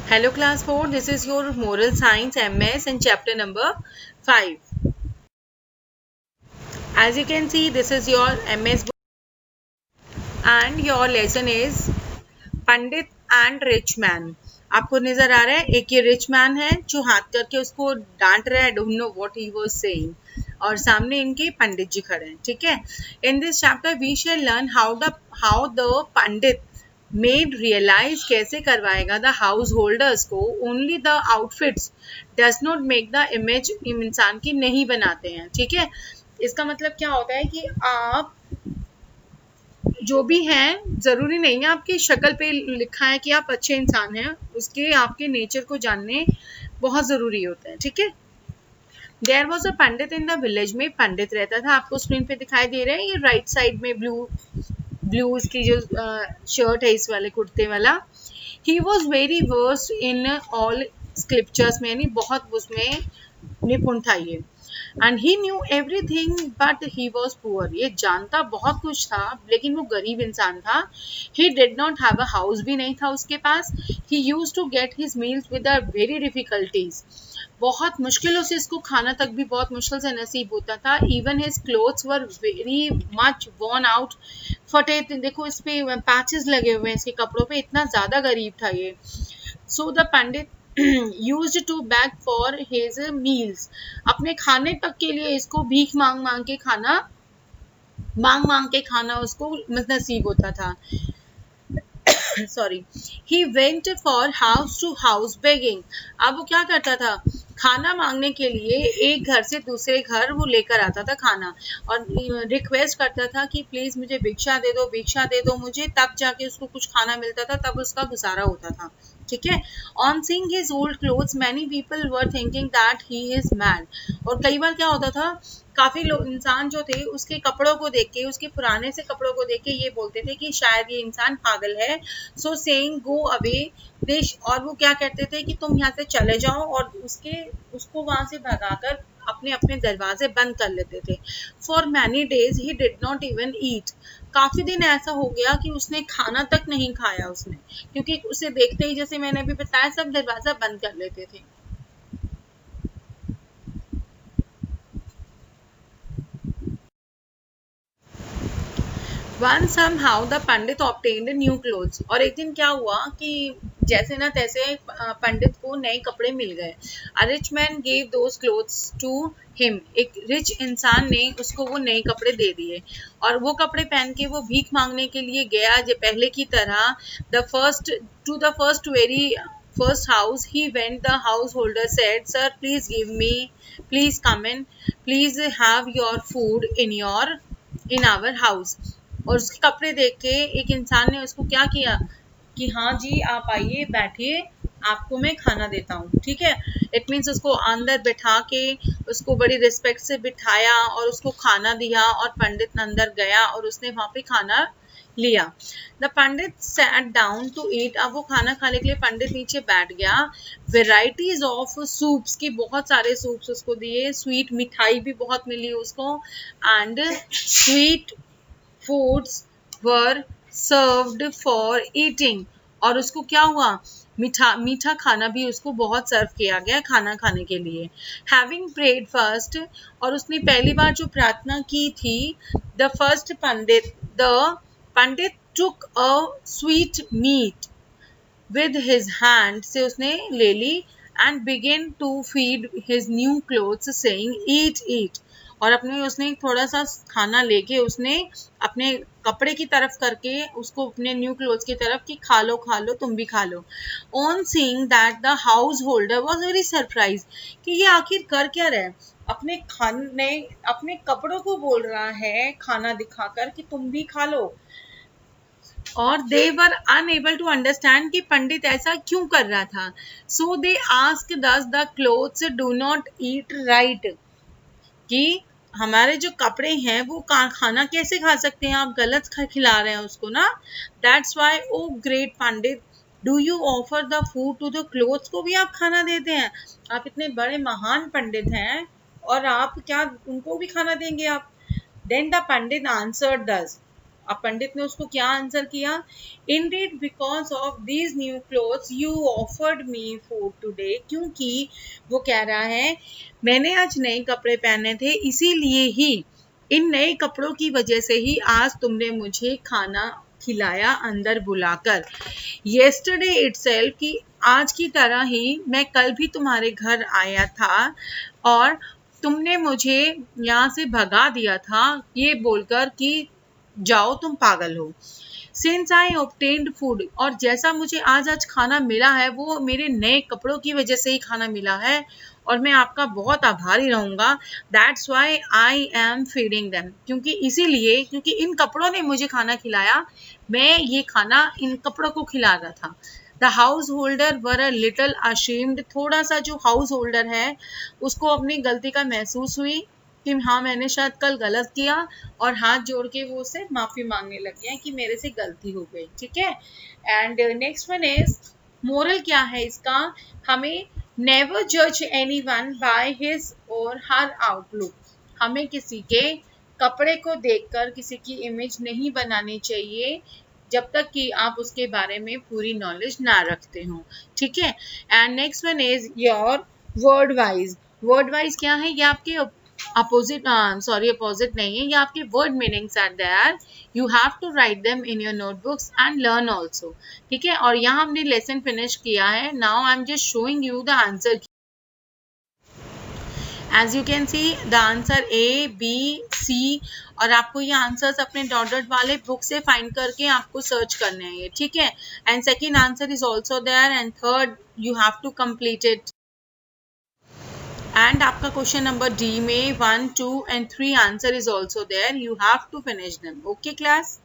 Hello class 4, this is your Moral Science MS and chapter number 5. As you can see, this is your MS book and your lesson is Pandit and Rich Man. आपको नजर आ रहा है एक ये rich man है जो हाथ करके उसको डांट रहा है, don't know what he was saying, और सामने इनके पंडित जी खड़े हैं. ठीक है. In this chapter we shall learn how the pandit made realise कैसे करवाएगा द हाउस होल्डर्स को only the outfits does not make the image इंसान की नहीं बनाते हैं. ठीक है. इसका मतलब क्या होता है कि आप जो भी हैं, जरूरी नहीं है आपकी शक्ल पे लिखा है कि आप अच्छे इंसान हैं, उसके आपके नेचर को जानने बहुत जरूरी होता है. ठीक है. There was a pandit in the village में पंडित रहता था. आपको स्क्रीन पे दिखाई दे रहा है ये राइट साइड में ब्लू इसकी जो शर्ट है इस वाले कुर्ते वाला. He was very versed in all scriptures में, यानी बहुत उसमें निपुण था ये. And he knew everything but he was poor. ये जानता बहुत कुछ था लेकिन वो गरीब इंसान था. He did not have a house, भी नहीं था उसके पास. He used to get his meals with very difficulties. बहुत मुश्किलों से इसको खाना तक भी बहुत मुश्किल से नसीब होता था. Even his clothes were very much worn out. फटे, देखो इस पे पैचेस लगे हुए हैं इसके कपड़ों पे, इतना ज्यादा गरीब था ये. So the Pandit used to beg for his meals. अपने खाने तक के लिए इसको भीख मांग मांग के खाना उसको नसीब होता था. Sorry. He went for house to house begging. अब वो क्या करता था, खाना मांगने के लिए एक घर से दूसरे घर वो लेकर आता था खाना, और रिक्वेस्ट करता था कि प्लीज मुझे भिक्षा दे दो मुझे, तब जाके उसको कुछ खाना मिलता था, तब उसका गुजारा होता था. ठीक है. On seeing his old clothes many people were thinking that he is mad. और कई बार क्या होता था, काफी लोग इंसान जो थे उसके कपड़ों को देख के, उसके पुराने से कपड़ों को देख के ये बोलते थे कि शायद ये इंसान पागल है. सो सेइंग गो अवे देश, और वो क्या कहते थे कि तुम यहाँ से चले जाओ, और उसको वहां से भगाकर अपने अपने दरवाजे बंद कर लेते थे. For many days he did not even ईट. काफी दिन ऐसा हो गया कि उसने खाना तक नहीं खाया उसने, क्योंकि उसे देखते ही, जैसे मैंने अभी बताया, सब दरवाजा बंद कर लेते थे. One somehow the Pandit obtained new clothes. और एक दिन क्या हुआ कि जैसे ना तैसे पंडित को नए कपड़े मिल गए. A rich man gave those clothes to him. एक रिच इंसान ने उसको वो नए कपड़े दे दिए, और वो कपड़े पहन के वो भीख मांगने के लिए गया जो पहले की तरह. The first house he went. The householder said, sir, please come in, please have your food in our house. और उसके कपड़े देख के एक इंसान ने उसको क्या किया कि हाँ जी आप आइए बैठिए, आपको मैं खाना देता हूँ. ठीक है. इट मीन्स उसको अंदर बैठा के उसको बड़ी रिस्पेक्ट से बिठाया और उसको खाना दिया, और पंडित अंदर गया और उसने वहां पे खाना लिया. The pandit sat down to eat. अब वो खाना खाने के लिए पंडित नीचे बैठ गया. वेराइटीज ऑफ सूप्स की, बहुत सारे सूप्स उसको दिए. स्वीट मिठाई भी बहुत मिली उसको, and sweet foods were served for eating. और उसको क्या हुआ, मीठा खाना भी उसको बहुत सर्व किया गया खाना खाने के लिए. Having prayed first, और उसने पहली बार जो प्रार्थना की थी, the Pandit took a sweet meat with his hand, से उसने ले ली, and began to feed his new clothes saying eat. और अपने उसने थोड़ा सा खाना लेके उसने अपने कपड़े की तरफ करके उसको अपने न्यू क्लोथ्स की तरफ कि खा लो तुम भी खा लो. On seeing that the house holder was very surprise कि ये आखिर कर क्या रहा है, अपने कपड़ों को बोल रहा है खाना दिखाकर कि तुम भी खा लो. और दे वर अनएबल टू अंडरस्टैंड कि पंडित ऐसा क्यों कर रहा था. सो दे आस्क दस the clothes do not eat right, कि हमारे जो कपड़े हैं वो खाना कैसे खा सकते हैं, आप गलत खिला रहे हैं उसको ना. That's why O great pandit do you offer the food to the clothes. को भी आप खाना देते हैं, आप इतने बड़े महान पंडित हैं और आप क्या उनको भी खाना देंगे आप. देन द पंडित आंसर्ड दस. अब पंडित ने उसको क्या आंसर किया, Indeed because of these new clothes you offered me food today, क्योंकि वो कह रहा है मैंने आज नए कपड़े पहने थे, इसीलिए ही इन नए कपड़ों की वजह से ही आज तुमने मुझे खाना खिलाया अंदर बुलाकर। येस्टरडे इटसेल्फ, कि आज की तरह ही मैं कल भी तुम्हारे घर आया था और तुमने मुझे यहाँ से भगा दिया था ये बोलकर कि जाओ तुम पागल हो। सिंस आई ऑब्टेन्ड फूड, और जैसा मुझे आज खाना मिला है वो मेरे नए कपड़ों की वजह से ही खाना मिला है और मैं आपका बहुत आभारी रहूंगा। That's why I am feeding them, क्योंकि इसीलिए, क्योंकि इन कपड़ों ने मुझे खाना खिलाया, मैं ये खाना इन कपड़ों को खिला रहा था। The house holder were a little ashamed, थोड़ा सा जो हाउस होल्डर है उसको अपनी गलती का महसूस हुई कि हाँ मैंने शायद कल गलत किया, और हाथ जोड़ के वो उससे माफी मांगने लग गया कि मेरे से गलती हो गई। ठीक है, and next one is, moral क्या है इसका, हमें नेवर जज एनीवन बाय हिज और हर आउटलुक, हमें किसी के कपड़े को देखकर किसी की इमेज नहीं बनानी चाहिए जब तक कि आप उसके बारे में पूरी नॉलेज ना रखते हो। ठीक है, and next one is your word wise. Word wise क्या है, ये आपके अपोजिट, सॉरी अपोजिट नहीं है, ये आपके word meanings are there, you have to write them in your notebooks and learn also. ठीक है, और यहाँ हमने लेसन फिनिश किया है। Now I am just showing you the answer. As you can see the answer A B C, और आपको ये आंसर्स अपने डॉट डॉट वाले बुक से फाइंड करके आपको सर्च करने हैं ये। ठीक है, and second answer is also there, and third you have to complete it. And आपका क्वेश्चन नंबर डी में 1, 2 and 3 answer is also there, you have to finish them. Okay class.